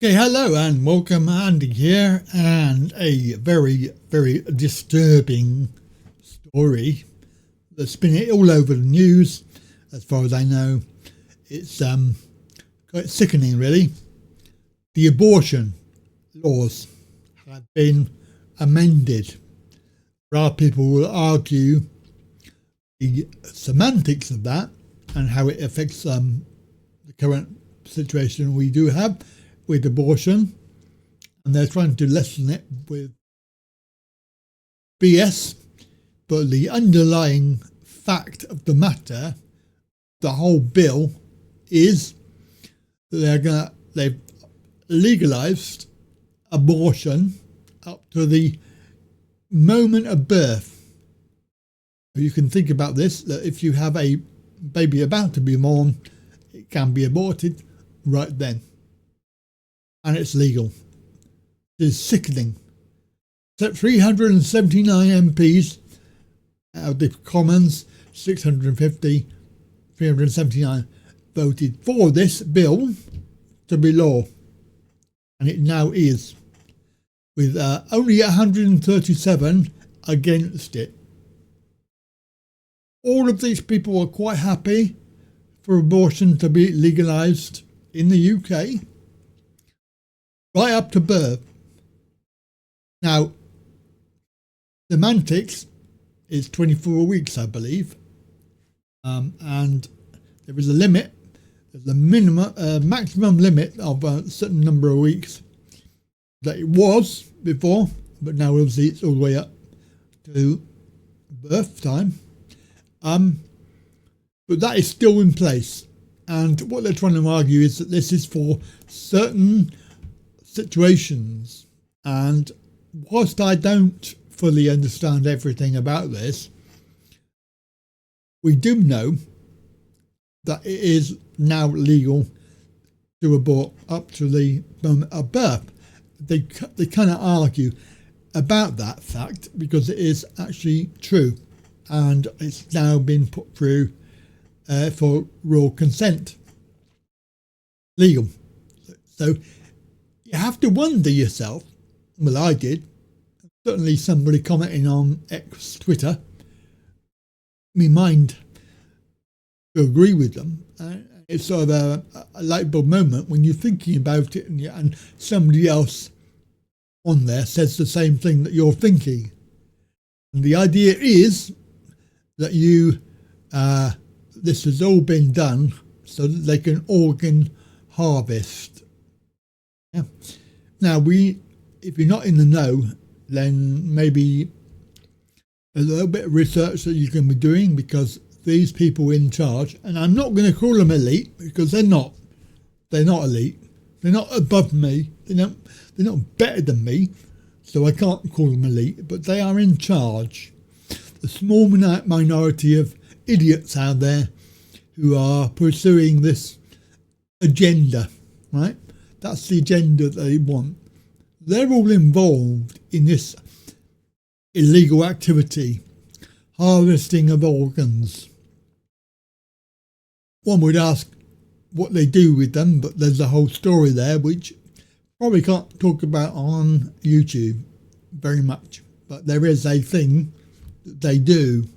Okay, hello and welcome. Andy here, and a very, very disturbing story that's been all over the news as far as I know. It's quite sickening, really. The abortion laws have been amended. There are people who will argue the semantics of that and how it affects the current situation we do have with abortion, and they're trying to lessen it with BS, but the underlying fact of the matter, the whole bill, is that they've legalised abortion up to the moment of birth. You can think about this, that if you have a baby about to be born, it can be aborted right then. And it's legal. It is sickening. Except 379 MPs out of the Commons, 650, 379 voted for this bill to be law. And it now is, with only 137 against it. All of these people are quite happy for abortion to be legalised in the UK. Right up to birth. Now, semantics is 24 weeks, I believe, and there is a limit. There's a maximum limit of a certain number of weeks that it was before, but now obviously it's all the way up to birth time. But that is still in place, and what they're trying to argue is that this is for certain situations, and whilst I don't fully understand everything about this, we do know that it is now legal to abort up to the moment of birth. They kind of argue about that fact because it is actually true, and it's now been put through for royal consent, legal. So you have to wonder yourself, well I did, certainly somebody commenting on X Twitter, me mind to agree with them. It's sort of a light bulb moment when you're thinking about it and somebody else on there says the same thing that you're thinking. And the idea is that this has all been done so that they can organ harvest. Yeah. Now, if you're not in the know, then maybe a little bit of research that you can be doing, because these people in charge, and I'm not going to call them elite because they're not elite. They're not above me. They're not better than me, so I can't call them elite. But they are in charge. The small minority of idiots out there who are pursuing this agenda, right? That's the agenda they want. They're all involved in this illegal activity, harvesting of organs. One would ask what they do with them, but there's a whole story there which probably can't talk about on YouTube very much. But there is a thing that they do.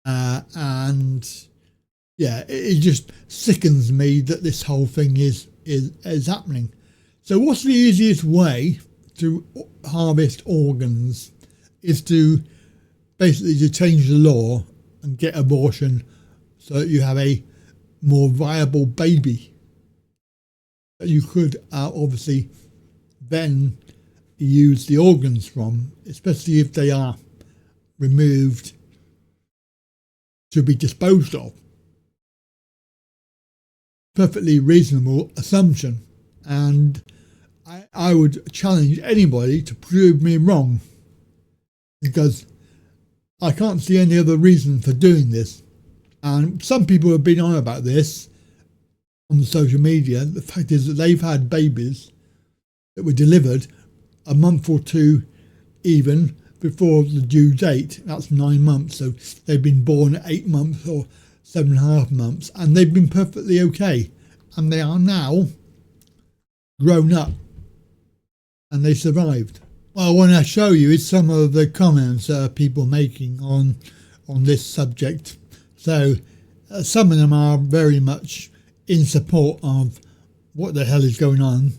And yeah, it just sickens me that this whole thing is happening. So what's the easiest way to harvest organs is to basically to change the law and get abortion so that you have a more viable baby that you could obviously then use the organs from, especially if they are removed to be disposed of. Perfectly reasonable assumption, and I would challenge anybody to prove me wrong, because I can't see any other reason for doing this. And some people have been on about this on social media. The fact is that they've had babies that were delivered a month or two even before the due date. That's 9 months, so they've been born at 8 months or 7.5 months, and they've been perfectly okay. And they are now grown up and they survived. What I want to show you is some of the comments people making on this subject. So some of them are very much in support of what the hell is going on,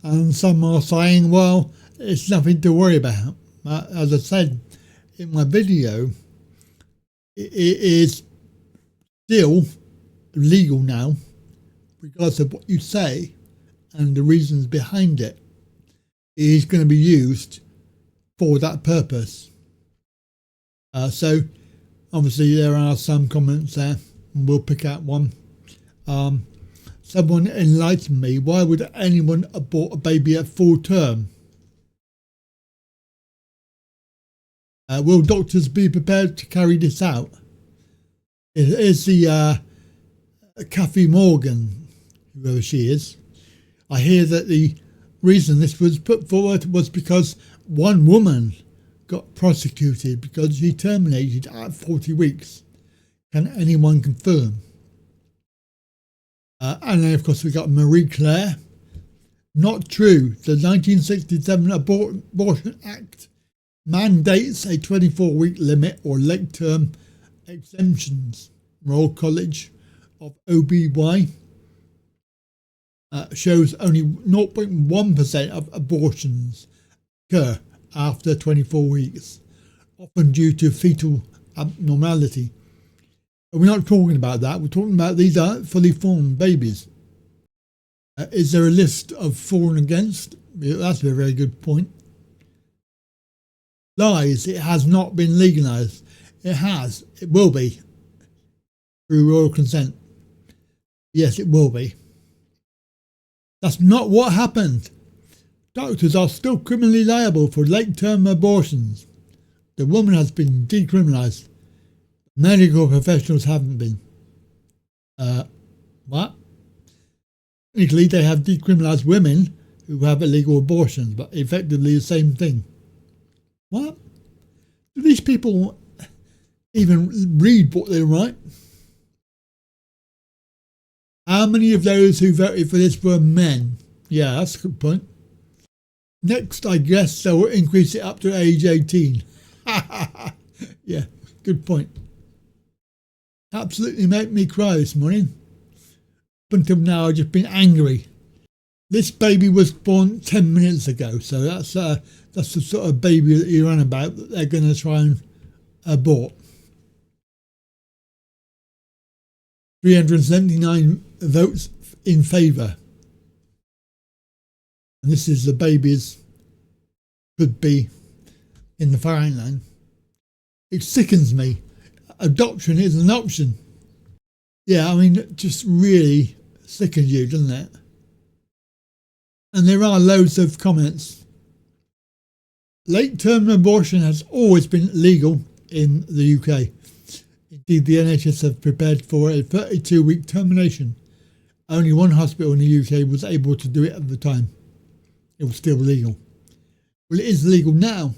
and some are saying, well, it's nothing to worry about. As I said in my video, it is still legal now, regardless of what you say and the reasons behind it. It is going to be used for that purpose. So obviously there are some comments there, and we'll pick out one. Someone enlightened me. Why would anyone abort a baby at full term? Will doctors be prepared to carry this out? It is the Kathy Morgan, whoever she is. I hear that the reason this was put forward was because one woman got prosecuted because she terminated at 40 weeks. Can anyone confirm? And then, of course, we got Marie Claire. Not true. The 1967 Abortion Act mandates a 24-week limit or late-term exemptions. Royal College of OBY shows only 0.1% of abortions occur after 24 weeks, often due to fetal abnormality. But we're not talking about that. We're talking about these are fully formed babies. Is there a list of for and against? That's a very good point. Lies. It has not been legalised. It has. It will be. Through royal consent. Yes, it will be. That's not what happened. Doctors are still criminally liable for late-term abortions. The woman has been decriminalised. Medical professionals haven't been. What? Technically, they have decriminalised women who have illegal abortions, but effectively the same thing. What? Do these people even read what they write? How many of those who voted for this were men? Yeah, that's a good point. Next, I guess they will increase it up to age 18. Yeah, good point. Absolutely made me cry this morning. Up until now, I've just been angry. This baby was born 10 minutes ago, so that's the sort of baby that you're on about that they're going to try and abort. 379 votes in favour. And this is the babies could be in the firing line. It sickens me. Adoption is an option. Yeah, I mean, it just really sickens you, doesn't it? And there are loads of comments. Late-term abortion has always been legal in the UK. Indeed, the NHS have prepared for a 32-week termination. Only one hospital in the UK was able to do it at the time. It was still legal. Well, it is legal now.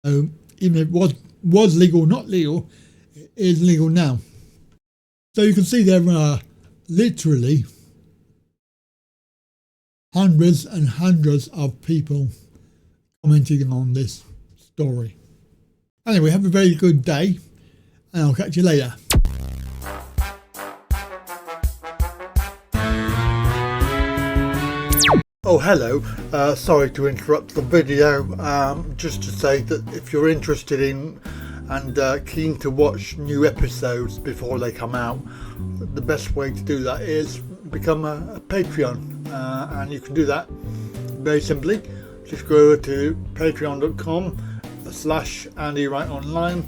So even if it was legal or not legal, it is legal now. So you can see there are literally hundreds and hundreds of people commenting on this story. Anyway, have a very good day, and I'll catch you later. Oh, hello. Sorry to interrupt the video. Just to say that if you're interested in and keen to watch new episodes before they come out, the best way to do that is become a Patreon. And you can do that very simply. Just go over to patreon.com/Andy Wright Online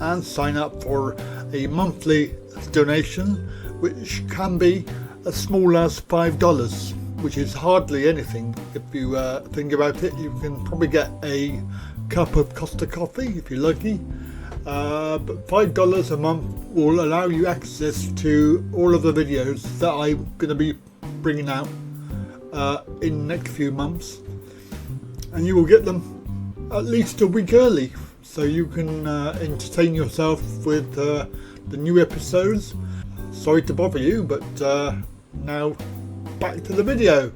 and sign up for a monthly donation, which can be as small as $5, which is hardly anything. If you think about it, you can probably get a cup of Costa coffee if you're lucky. But $5 a month will allow you access to all of the videos that I'm going to be bringing out in the next few months, and you will get them at least a week early, so you can entertain yourself with the new episodes. Sorry to bother you, but now back to the video.